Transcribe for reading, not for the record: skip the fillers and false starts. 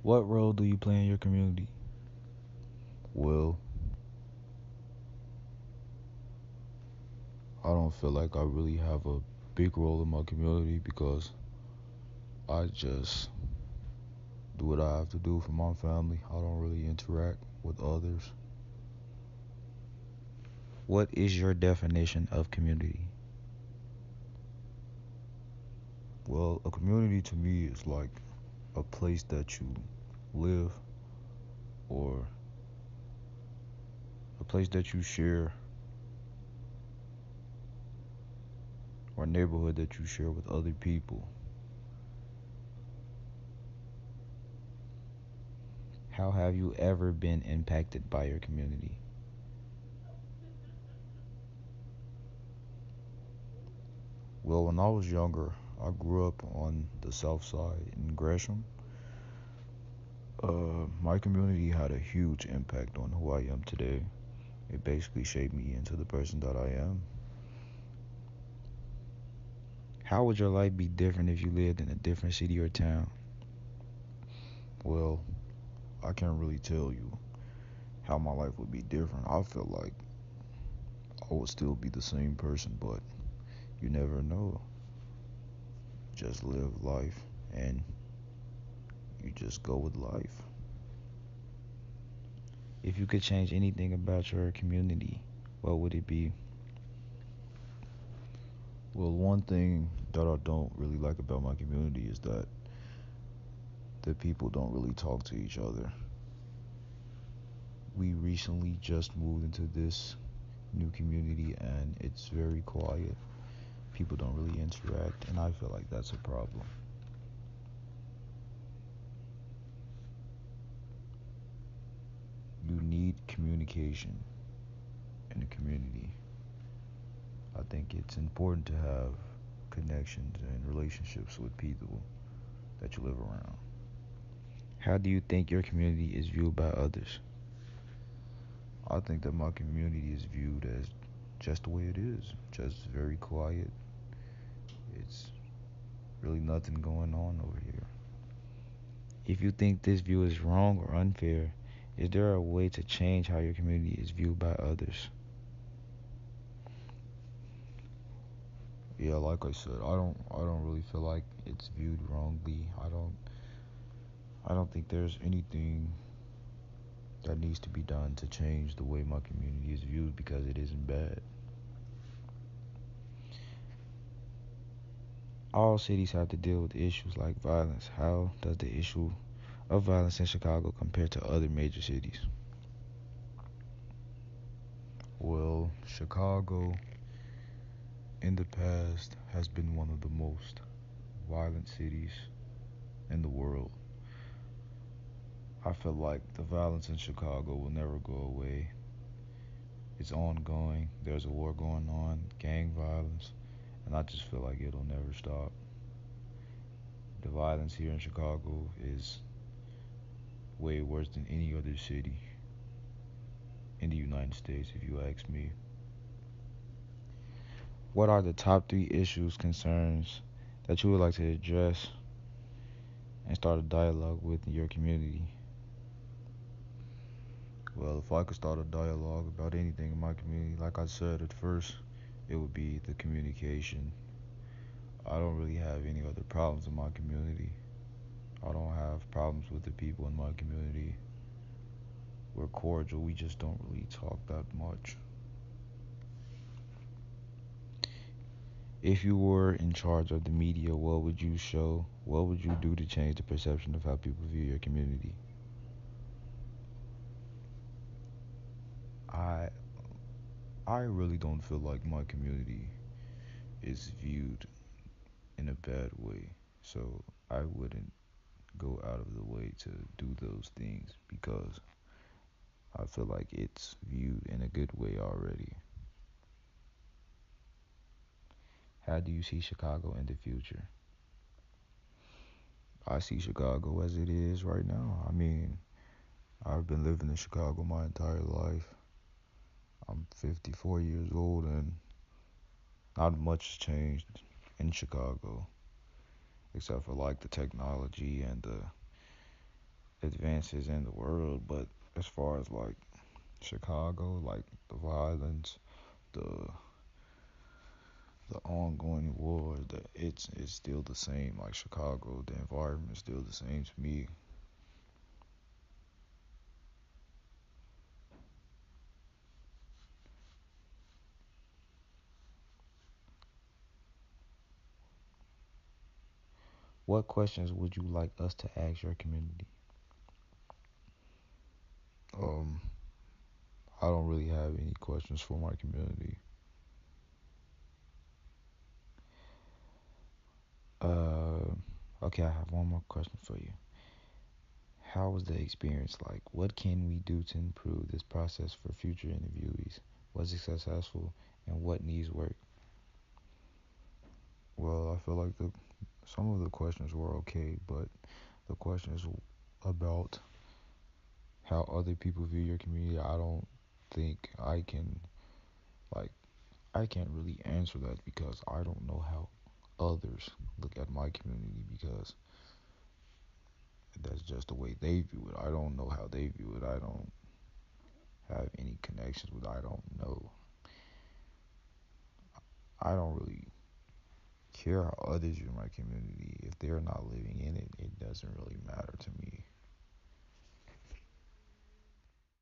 What role do you play in your community? Well, I don't feel like I really have a big role in my community because I just do what I have to do for my family. I don't really interact with others. What is your definition of community? Well, a community to me is like a place that you live or a place that you share or a neighborhood that you share with other people. How have you ever been impacted by your community? Well, when I was younger, I grew up on the south side in Gresham. My community had a huge impact on who I am today. It basically shaped me into the person that I am. How would your life be different if you lived in a different city or town? Well, I can't really tell you how my life would be different. I feel like I would still be the same person, but you never know. Just live life and you just go with life. If you could change anything about your community, what would it be? Well, one thing that I don't really like about my community is that the people don't really talk to each other. We recently just moved into this new community and it's very quiet. People don't really interact, and I feel like that's a problem. You need communication in a community. I think it's important to have connections and relationships with people that you live around. How do you think your community is viewed by others? I think that my community is viewed as just the way it is, just very quiet. It's really nothing going on over here. If you think this view is wrong or unfair, is there a way to change how your community is viewed by others? Yeah, like I said, I don't really feel like it's viewed wrongly. I don't think there's anything that needs to be done to change the way my community is viewed because it isn't bad. All cities have to deal with issues like violence. How does the issue of violence in Chicago compare to other major cities? Well, Chicago in the past has been one of the most violent cities in the world. I feel like the violence in Chicago will never go away. It's ongoing. There's a war going on, gang violence, and I just feel like it'll never stop. The violence here in Chicago is way worse than any other city in the United States, if you ask me. What are the top three issues, concerns that you would like to address and start a dialogue with in your community? Well, if I could start a dialogue about anything in my community, like I said at first, it would be the communication. I don't really have any other problems in my community. I don't have problems with the people in my community. We're cordial, we just don't really talk that much. If you were in charge of the media, what would you show? What would you do to change the perception of how people view your community? I I really don't feel like my community is viewed in a bad way. So I wouldn't go out of the way to do those things because I feel like it's viewed in a good way already. How do you see Chicago in the future? I see Chicago as it is right now. I mean, I've been living in Chicago my entire life. I'm 54 years old and not much has changed in Chicago except for like the technology and the advances in the world, but as far as like Chicago, like the violence, the the ongoing war, it's still the same. Like Chicago, the environment is still the same to me. What questions would you like us to ask your community? Um, I don't really have any questions for my community. Uh, okay, I have one more question for you. How was the experience like? What can we do to improve this process for future interviewees? Was it successful, and what needs work? Well, I feel like some of the questions were okay, but the questions about how other people view your community, I don't think like I can't really answer that because I don't know how others look at my community because that's just the way they view it. I don't know how they view it. I don't have any connections with. I don't know. I don't really care how others view my community. If they're not living in it, it doesn't really matter to me.